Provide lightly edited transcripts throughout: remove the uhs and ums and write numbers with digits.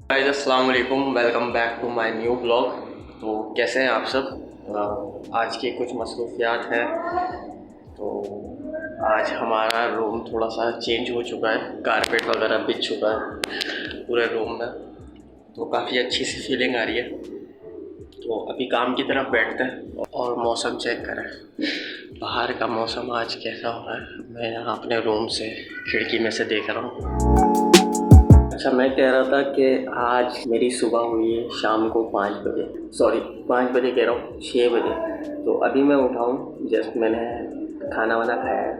Guys अस्सलाम वालेकुम, welcome back to my new blog. तो कैसे हैं आप सब? आज की कुछ मसरूफियात हैं। तो आज हमारा रूम थोड़ा सा चेंज हो चुका है, कारपेट वगैरह बिछ चुका है पूरे रूम में, तो काफ़ी अच्छी सी फीलिंग आ रही है। तो अभी काम की तरफ बैठते हैं और मौसम चेक करें, बाहर का मौसम आज कैसा हो रहा है। मैं यहाँ अपने रूम से खिड़की में से देख रहा हूँ। अच्छा, मैं कह रहा था कि आज मेरी सुबह हुई है शाम को 5 बजे, सॉरी 5 बजे कह रहा हूँ, 6 बजे। तो अभी मैं उठा हूँ, जस्ट मैंने खाना वाना खाया है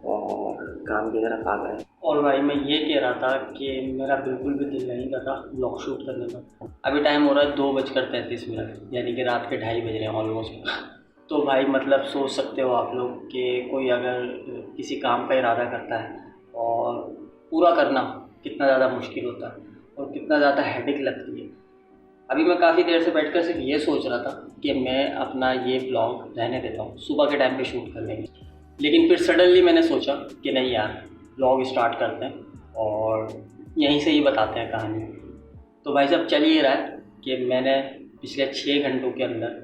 और काम की तरफ आ गया। और भाई मैं ये कह रहा था कि मेरा बिल्कुल भी दिल नहीं कर रहा ब्लॉग शूट करने में। अभी टाइम हो रहा है 2:33, यानी कि रात के 2:30 बज रहे हैं ऑलमोस्ट। तो भाई मतलब सोच सकते हो आप लोग कि कोई अगर किसी काम का इरादा करता है और पूरा करना कितना ज़्यादा मुश्किल होता है और कितना ज़्यादा हेडेक लगती है। अभी मैं काफ़ी देर से बैठकर सिर्फ ये सोच रहा था कि मैं अपना ये ब्लॉग रहने देता हूँ, सुबह के टाइम पे शूट कर लेंगे। लेकिन फिर सडनली मैंने सोचा कि नहीं यार, ब्लॉग स्टार्ट करते हैं और यहीं से ही बताते हैं कहानी। तो भाई साहब चल ये रहा है कि मैंने पिछले 6 घंटों के अंदर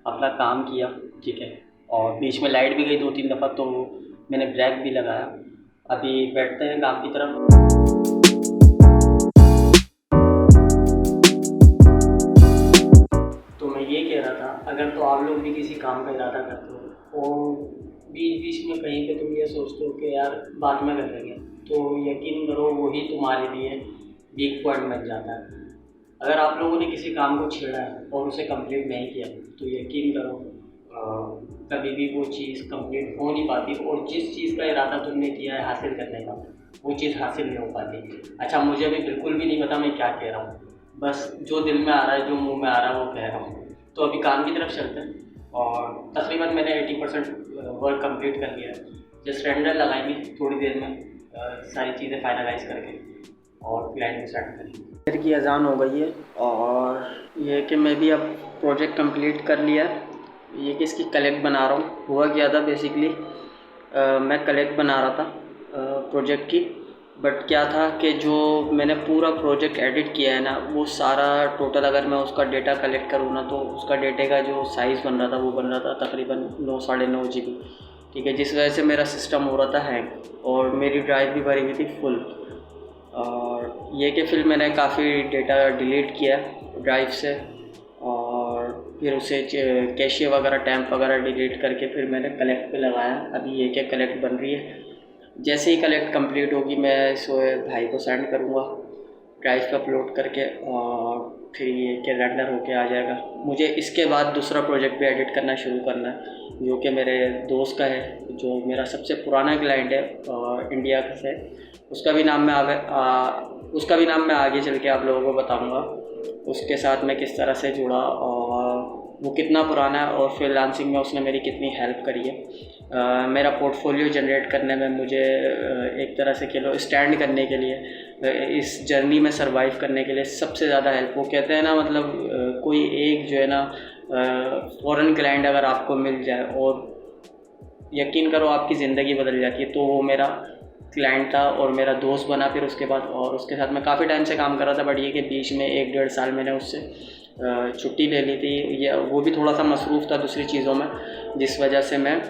अपना काम किया, ठीक है, और बीच में लाइट भी गई 2-3 दफ़ा, तो मैंने ब्रेक भी लगाया। अभी बैठते हैं काम की तरफ। तो मैं ये कह रहा था, अगर तो आप लोग भी किसी काम का इरादा करते हो और बीच बीच में कहीं पे तुम ये सोचते हो कि यार बाद में कर लेंगे, तो यकीन करो वही तुम्हारे लिए वीक पॉइंट बन जाता है। अगर आप लोगों ने किसी काम को छेड़ा है और उसे कंप्लीट नहीं किया तो यकीन करो कभी भी वो चीज़ कंप्लीट हो नहीं पाती, और जिस चीज़ का इरादा तुमने किया है हासिल करने का, वो चीज़ हासिल नहीं हो पाती। अच्छा, मुझे भी बिल्कुल भी नहीं पता मैं क्या कह रहा हूँ, बस जो दिल में आ रहा है, जो मुंह में आ रहा है वो कह रहा हूँ। तो अभी काम की तरफ चलते हैं और तकरीबन मैंने 80% वर्क कंप्लीट कर लिया है। जस्ट रेंडर लगाएंगे थोड़ी देर में, सारी चीज़ें फाइनलाइज करके और क्लाइंट को सेट करेंगे। देर की अजान हो गई है और ये कि मैं भी अब प्रोजेक्ट कंप्लीट कर लिया है। ये कि इसकी कलेक्ट बना रहा हूँ। हुआ क्या था बेसिकली, मैं कलेक्ट बना रहा था प्रोजेक्ट की, बट क्या था कि जो मैंने पूरा प्रोजेक्ट एडिट किया है ना, वो सारा टोटल अगर मैं उसका डेटा कलेक्ट करूँ ना, तो उसका डेटे का जो साइज़ बन रहा था वो बन रहा था तकरीबन 9-9.5 GB, ठीक है, जिस वजह से मेरा सिस्टम हो रहा था हैंग और मेरी ड्राइव भी भरी हुई थी फुल। और ये कि फिर मैंने काफ़ी डेटा डिलीट किया ड्राइव से और फिर उसे कैशियर वगैरह टैम्प वगैरह डिलीट करके फिर मैंने कलेक्ट पे लगाया। अभी ये क्या कलेक्ट बन रही है, जैसे ही कलेक्ट कंप्लीट होगी मैं सोए भाई को सेंड करूँगा ड्राइव पे अपलोड करके, और फिर ये कि रेंडर होके आ जाएगा। मुझे इसके बाद दूसरा प्रोजेक्ट भी एडिट करना शुरू करना है, जो कि मेरे दोस्त का है, जो मेरा सबसे पुराना क्लाइंट है इंडिया से। उसका भी नाम मैं आगे चल के आप लोगों को बताऊँगा, उसके साथ मैं किस तरह से जुड़ा और वो कितना पुराना है और फ्रीलांसिंग में उसने मेरी कितनी हेल्प करी है। मेरा पोर्टफोलियो जनरेट करने में मुझे एक तरह से कह लो स्टैंड करने के लिए, इस जर्नी में सरवाइव करने के लिए सबसे ज़्यादा हेल्प, वो कहते हैं ना, मतलब कोई एक जो है ना फॉरेन क्लाइंट अगर आपको मिल जाए और यकीन करो आपकी ज़िंदगी बदल जाती है, तो वो मेरा क्लाइंट था और मेरा दोस्त बना फिर उसके बाद। और उसके साथ मैं काफ़ी टाइम से काम कर रहा था, बट ये कि बीच में 1-1.5 साल मैंने उससे छुट्टी ले ली थी, या वो भी थोड़ा सा मसरूफ़ था दूसरी चीज़ों में, जिस वजह से मैं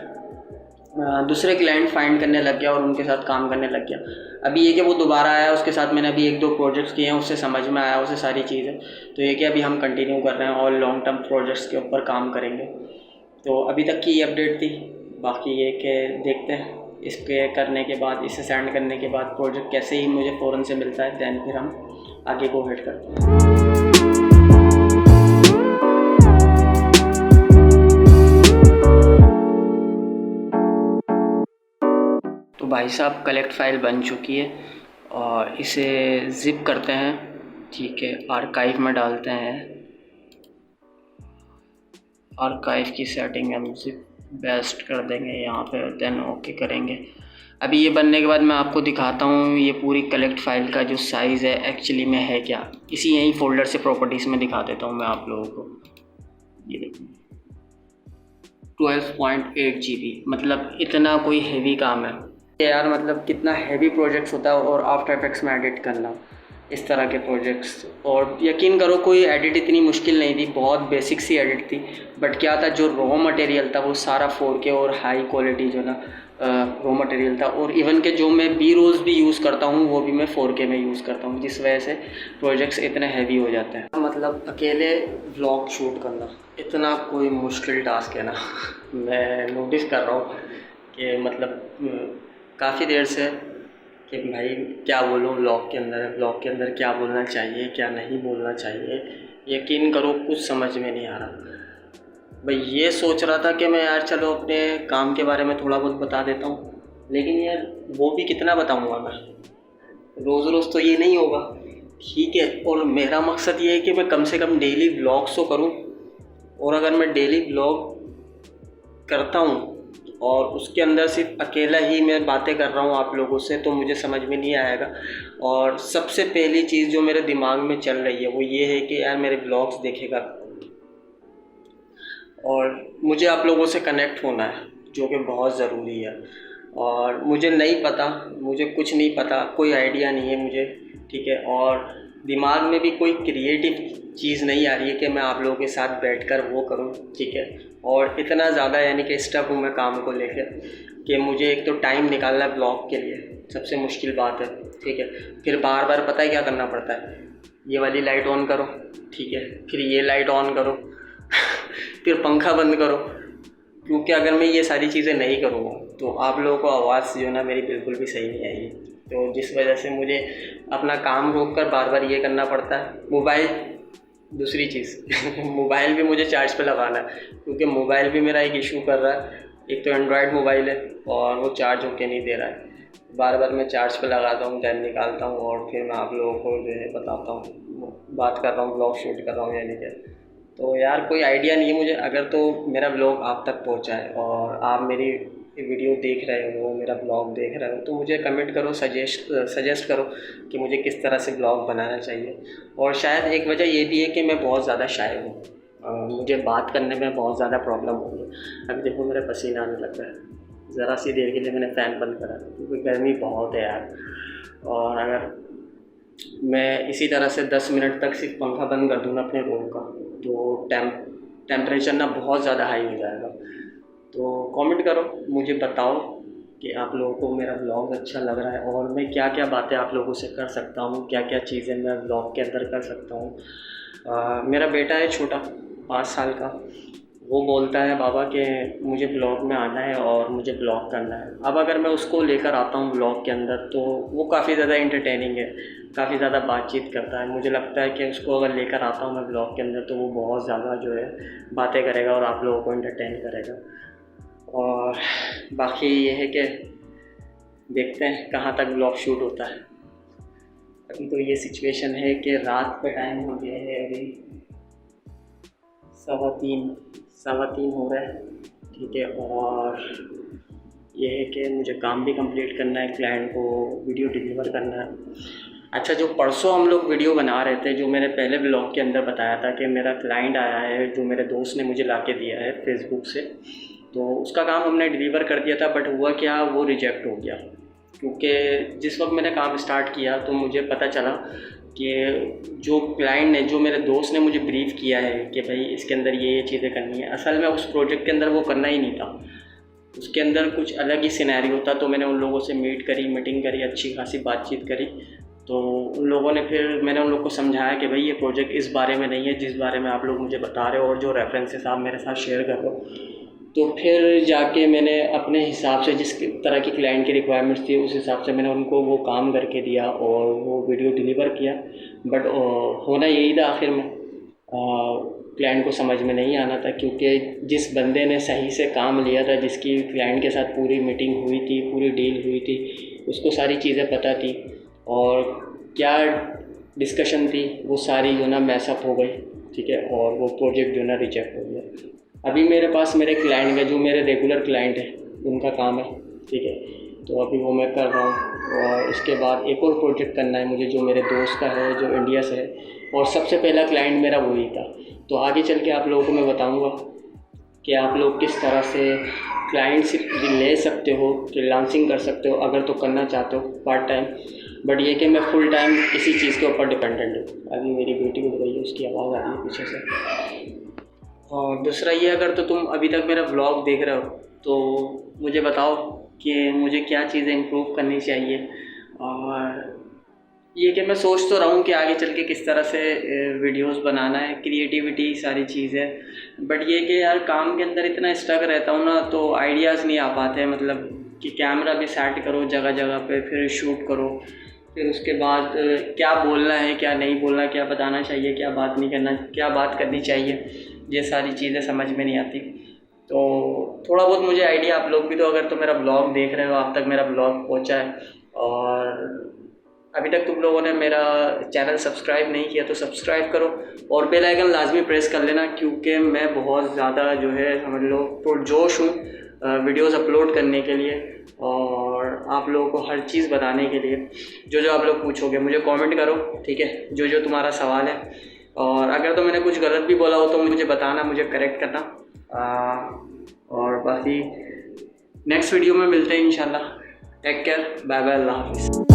दूसरे क्लाइंट फाइंड करने लग गया और उनके साथ काम करने लग गया। अभी ये कि वो दोबारा आया, उसके साथ मैंने अभी 1-2 प्रोजेक्ट्स किए हैं, उससे समझ में आया उसे सारी चीज़ें। तो ये कि अभी हम कंटिन्यू कर रहे हैं और लॉन्ग टर्म प्रोजेक्ट्स के ऊपर काम करेंगे। तो अभी तक की ये अपडेट थी। बाकी ये कि देखते हैं इसके करने के बाद, इसे सेंड करने के बाद प्रोजेक्ट कैसे ही मुझे फ़ौरन से मिलता है, दैन फिर हम आगे को हेड करते हैं। तो भाई साहब कलेक्ट फ़ाइल बन चुकी है और इसे ज़िप करते हैं, ठीक है, आर्काइव में डालते हैं। आर्काइव की सेटिंग हम ज़िप बेस्ट कर देंगे यहाँ पे, देन ओके करेंगे। अभी ये बनने के बाद मैं आपको दिखाता हूँ ये पूरी कलेक्ट फ़ाइल का जो साइज़ है एक्चुअली में है क्या। इसी यहीं फ़ोल्डर से प्रॉपर्टीज़ में दिखा देता हूँ मैं आप लोगों को। ये देखो 12.8 GB, मतलब इतना कोई हैवी काम है यार, मतलब कितना हैवी प्रोजेक्ट्स होता है और आफ्टर इफेक्ट्स में एडिट करना। इस तरह के प्रोजेक्ट्स। और यकीन करो कोई एडिट इतनी मुश्किल नहीं थी, बहुत बेसिक सी एडिट थी, बट क्या था जो रॉ मटेरियल था वो सारा 4K और हाई क्वालिटी जो ना रॉ मटेरियल था। और इवन के जो मैं बी रोल्स भी यूज़ करता हूँ वो भी मैं 4K में यूज़ करता हूँ, जिस वजह से प्रोजेक्ट्स इतने हैवी हो जाते हैं। मतलब अकेले व्लॉग शूट करना इतना कोई मुश्किल टास्क है ना मैं नोटिस कर रहा हूँ कि मतलब काफ़ी देर से कि भाई क्या बोलूँ व्लॉग के अंदर क्या बोलना चाहिए क्या नहीं बोलना चाहिए। यकीन करो कुछ समझ में नहीं आ रहा। भाई ये सोच रहा था कि मैं यार चलो अपने काम के बारे में थोड़ा बहुत बता देता हूँ, लेकिन यार वो भी कितना बताऊँगा मैं, रोज़ रोज़ तो ये नहीं होगा, ठीक है। और मेरा मकसद ये है कि मैं कम से कम डेली व्लॉग्स तो करूँ, और अगर मैं डेली व्लॉग करता हूँ और उसके अंदर सिर्फ अकेला ही मैं बातें कर रहा हूँ आप लोगों से, तो मुझे समझ में नहीं आएगा। और सबसे पहली चीज़ जो मेरे दिमाग में चल रही है वो ये है कि यार मेरे ब्लॉग्स देखेगा, और मुझे आप लोगों से कनेक्ट होना है जो कि बहुत ज़रूरी है। और मुझे नहीं पता, मुझे कुछ नहीं पता, कोई आइडिया नहीं है मुझे, ठीक है। और दिमाग में भी कोई क्रिएटिव चीज़ नहीं आ रही है कि मैं आप लोगों के साथ बैठकर वो करूं, ठीक है। और इतना ज़्यादा यानी कि स्टक हूँ मैं काम को लेकर कि मुझे एक तो टाइम निकालना है ब्लॉग के लिए, सबसे मुश्किल बात है, ठीक है। फिर बार बार पता है क्या करना पड़ता है, ये वाली लाइट ऑन करो, ठीक है, फिर ये लाइट ऑन करो फिर पंखा बंद करो, क्योंकि अगर मैं ये सारी चीज़ें नहीं करूँगा तो आप लोगों को आवाज़ जो ना मेरी बिल्कुल भी सही नहीं आएगी। तो जिस वजह से मुझे अपना काम रोक कर बार बार ये करना पड़ता है। मोबाइल दूसरी चीज़ मोबाइल भी मुझे चार्ज पे लगाना है, क्योंकि मोबाइल भी मेरा एक इशू कर रहा है। एक तो एंड्रॉयड मोबाइल है और वो चार्ज होके नहीं दे रहा है, बार बार मैं चार्ज पे लगाता हूँ, टाइम निकालता हूँ और फिर मैं आप लोगों को जो है बताता हूँ, बात कर रहा हूँ, ब्लॉग शूट कर रहा हूँ यानी कि। तो यार कोई आइडिया नहीं है मुझे। अगर तो मेरा ब्लॉग आप तक पहुँचा है और आप मेरी वीडियो देख रहे हो, मेरा ब्लॉग देख रहे हो, तो मुझे कमेंट करो, सजेस्ट करो कि मुझे किस तरह से ब्लॉग बनाना चाहिए। और शायद एक वजह ये भी है कि मैं बहुत ज़्यादा शाय हूँ, मुझे बात करने में बहुत ज़्यादा प्रॉब्लम हो रही है। अभी देखो मेरा पसीना आने लग रहा है, ज़रा सी देर के लिए मैंने फ़ैन बंद करा क्योंकि गर्मी बहुत है यार। और अगर मैं इसी तरह से 10 मिनट तक सिर्फ पंखा बंद कर दूँ ना अपने रूम का, तो टेम्परेचर ना बहुत ज़्यादा हाई हो जाएगा। तो कमेंट करो, मुझे बताओ कि आप लोगों को मेरा ब्लॉग अच्छा लग रहा है और मैं क्या क्या बातें आप लोगों से कर सकता हूँ, क्या क्या चीज़ें मैं ब्लॉग के अंदर कर सकता हूँ। मेरा बेटा है छोटा 5 साल का, वो बोलता है बाबा कि मुझे ब्लॉग में आना है और मुझे ब्लॉग करना है। अब अगर मैं उसको लेकर आता हूँ ब्लॉग के अंदर तो वो काफ़ी ज़्यादा इंटरटेनिंग है, काफ़ी ज़्यादा बातचीत करता है। मुझे लगता है कि उसको अगर लेकर आता हूँ मैं ब्लॉग के अंदर तो वो बहुत ज़्यादा जो है बातें करेगा और आप लोगों को इंटरटेन करेगा। और बाकी ये है कि देखते हैं कहाँ तक ब्लॉग शूट होता है। अभी तो ये सिचुएशन है कि रात का टाइम हो गया है, अभी 3:15 हो रहा है, ठीक है। और ये है कि मुझे काम भी कंप्लीट करना है, क्लाइंट को वीडियो डिलीवर करना है। अच्छा, जो परसों हम लोग वीडियो बना रहे थे, जो मैंने पहले ब्लॉग के अंदर बताया था कि मेरा क्लाइंट आया है जो मेरे दोस्त ने मुझे ला के दिया है फेसबुक से, तो उसका काम हमने डिलीवर कर दिया था। बट हुआ क्या, वो रिजेक्ट हो गया, क्योंकि जिस वक्त मैंने काम स्टार्ट किया तो मुझे पता चला कि जो क्लाइंट ने, जो मेरे दोस्त ने मुझे ब्रीफ़ किया है कि भाई इसके अंदर ये चीज़ें करनी है, असल में उस प्रोजेक्ट के अंदर वो करना ही नहीं था। उसके अंदर कुछ अलग ही सिनेरियो था। तो मैंने उन लोगों से मीटिंग करी, अच्छी खासी बातचीत करी। तो उन लोगों ने, फिर मैंने उन लोगों को समझाया कि भाई ये प्रोजेक्ट इस बारे में नहीं है जिस बारे में आप लोग मुझे बता रहे हो और जो रेफरेंसेस आप मेरे साथ शेयर कर रहे हो। तो फिर जाके मैंने अपने हिसाब से जिस तरह की क्लाइंट की रिक्वायरमेंट्स थी उस हिसाब से मैंने उनको वो काम करके दिया और वो वीडियो डिलीवर किया। बट होना यही था आखिर में, क्लाइंट को समझ में नहीं आना था, क्योंकि जिस बंदे ने सही से काम लिया था, जिसकी क्लाइंट के साथ पूरी मीटिंग हुई थी, पूरी डील हुई थी, उसको सारी चीज़ें पता थी और क्या डिस्कशन थी वो सारी जो ना मैसअप हो गई, ठीक है। और वो प्रोजेक्ट जो ना रिजेक्ट हो गया। अभी मेरे पास मेरे क्लाइंट का, जो मेरे रेगुलर क्लाइंट है, उनका काम है, ठीक है। तो अभी वो मैं कर रहा हूँ और इसके बाद एक और प्रोजेक्ट करना है मुझे जो मेरे दोस्त का है, जो इंडिया से है, और सबसे पहला क्लाइंट मेरा वही था। तो आगे चल के आप लोगों को मैं बताऊँगा कि आप लोग किस तरह से क्लाइंट से ले सकते हो, फ्रीलांसिंग कर सकते हो अगर तो करना चाहते हो पार्ट टाइम। बट ये कि मैं फुल टाइम इसी चीज़ के ऊपर डिपेंडेंट हूँ। अभी मेरी बेटी उठ रही है, उसकी आवाज़ आ रही है पीछे से। और दूसरा ये, अगर तो तुम अभी तक मेरा ब्लॉग देख रहे हो तो मुझे बताओ कि मुझे क्या चीज़ें इम्प्रूव करनी चाहिए। और ये कि मैं सोच तो रहा हूँ कि आगे चल के किस तरह से वीडियोस बनाना है, क्रिएटिविटी सारी चीज़ है, बट ये कि यार काम के अंदर इतना स्टक रहता हूँ ना, तो आइडियाज़ नहीं आ पाते हैं। मतलब कि कैमरा भी सेट करो जगह जगह पे, फिर शूट करो, फिर उसके बाद क्या बोलना है, क्या नहीं बोलना, क्या बताना चाहिए, क्या बात नहीं करना, क्या बात करनी चाहिए, ये सारी चीज़ें समझ में नहीं आती। तो थोड़ा बहुत मुझे आइडिया आप लोग भी दो, अगर तो मेरा ब्लॉग देख रहे हो, आप तक मेरा ब्लॉग पहुंचा है और अभी तक तुम लोगों ने मेरा चैनल सब्सक्राइब नहीं किया तो सब्सक्राइब करो और बेल आइकन लाजमी प्रेस कर लेना, क्योंकि मैं बहुत ज़्यादा जो है समझ लो पुरजोश हूँ वीडियोस अपलोड करने के लिए और आप लोगों को हर चीज़ बताने के लिए। जो आप लोग पूछोगे मुझे कमेंट करो, ठीक है, जो तुम्हारा सवाल है। और अगर तो मैंने कुछ गलत भी बोला हो तो मुझे बताना, मुझे करेक्ट करना। और बाकी नेक्स्ट वीडियो में मिलते हैं इंशाल्लाह। टेक केयर, बाय बाय, अल्लाह हाफिज़।